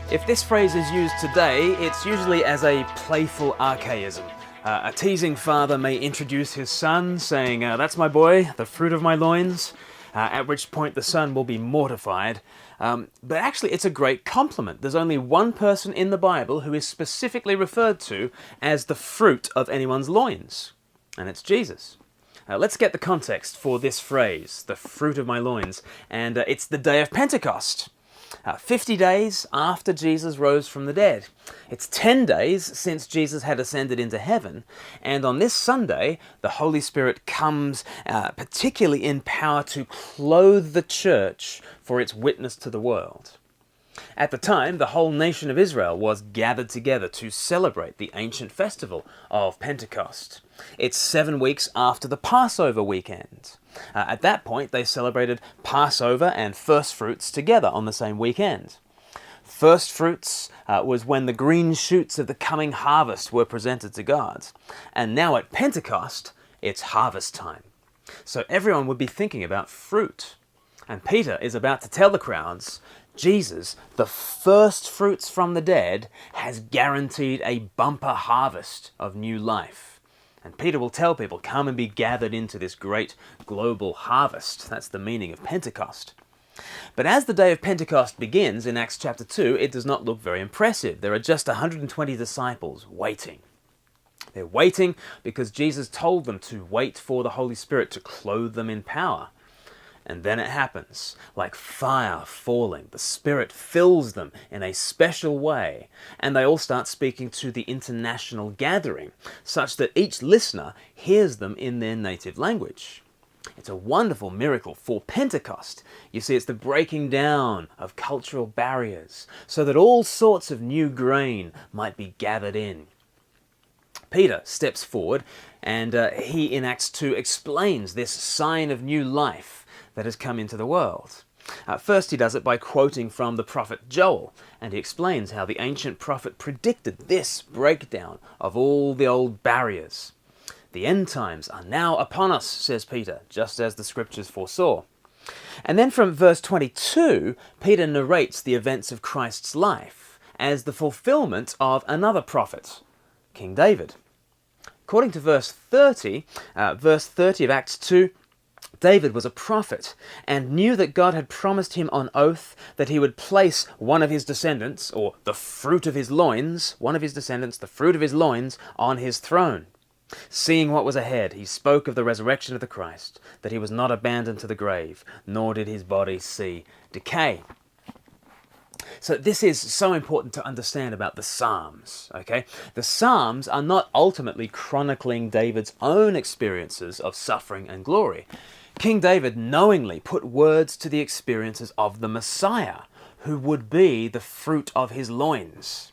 If this phrase is used today, it's usually as a playful archaism. A teasing father may introduce his son, saying, "That's my boy, the fruit of my loins," at which point the son will be mortified. But actually, it's a great compliment. There's only one person in the Bible who is specifically referred to as the fruit of anyone's loins, and it's Jesus. Let's get the context for this phrase, the fruit of my loins, and it's the day of Pentecost. 50 days after Jesus rose from the dead. It's 10 days since Jesus had ascended into heaven, and on this Sunday, the Holy Spirit comes particularly in power to clothe the church for its witness to the world. At the time, the whole nation of Israel was gathered together to celebrate the ancient festival of Pentecost. It's 7 weeks after the Passover weekend. At that point, they celebrated Passover and first fruits together on the same weekend. First fruits was when the green shoots of the coming harvest were presented to God. And now at Pentecost, it's harvest time. So everyone would be thinking about fruit. And Peter is about to tell the crowds, Jesus, the first fruits from the dead, has guaranteed a bumper harvest of new life. And Peter will tell people, come and be gathered into this great global harvest. That's the meaning of Pentecost. But as the day of Pentecost begins in Acts chapter 2, it does not look very impressive. There are just 120 disciples waiting. They're waiting because Jesus told them to wait for the Holy Spirit to clothe them in power. And then it happens, like fire falling. The Spirit fills them in a special way, and they all start speaking to the international gathering, such that each listener hears them in their native language. It's a wonderful miracle for Pentecost. You see, it's the breaking down of cultural barriers, so that all sorts of new grain might be gathered in. Peter steps forward, and he, in Acts 2, explains this sign of new life that has come into the world. First, he does it by quoting from the prophet Joel, and he explains how the ancient prophet predicted this breakdown of all the old barriers. The end times are now upon us, says Peter, just as the scriptures foresaw. And then from verse 22, Peter narrates the events of Christ's life as the fulfillment of another prophet, King David. According to verse 30 of Acts 2, David was a prophet and knew that God had promised him on oath that he would place one of his descendants, or the fruit of his loins, one of his descendants, the fruit of his loins, on his throne. Seeing what was ahead, he spoke of the resurrection of the Christ, that he was not abandoned to the grave, nor did his body see decay. So this is so important to understand about the Psalms, okay? The Psalms are not ultimately chronicling David's own experiences of suffering and glory. King David knowingly put words to the experiences of the Messiah, who would be the fruit of his loins.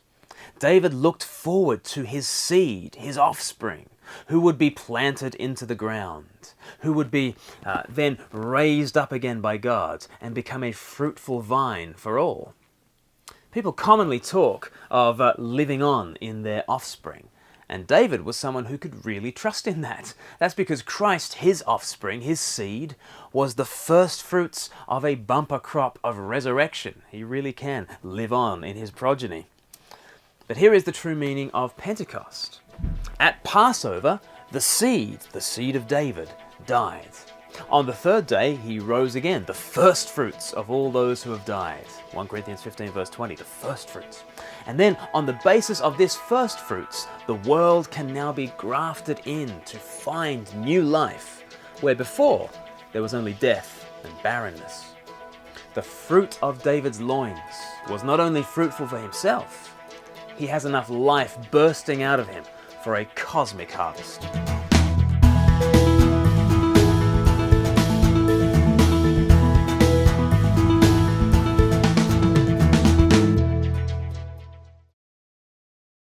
David looked forward to his seed, his offspring, who would be planted into the ground, who would be then raised up again by God and become a fruitful vine for all. People commonly talk of living on in their offspring, and David was someone who could really trust in that. That's because Christ, his offspring, his seed, was the first fruits of a bumper crop of resurrection. He really can live on in his progeny. But here is the true meaning of Pentecost. At Passover, the seed of David, died. On the third day, he rose again, the first fruits of all those who have died. 1 Corinthians 15 verse 20, the first fruits. And then, on the basis of this first fruits, the world can now be grafted in to find new life, where before there was only death and barrenness. The fruit of David's loins was not only fruitful for himself, he has enough life bursting out of him for a cosmic harvest.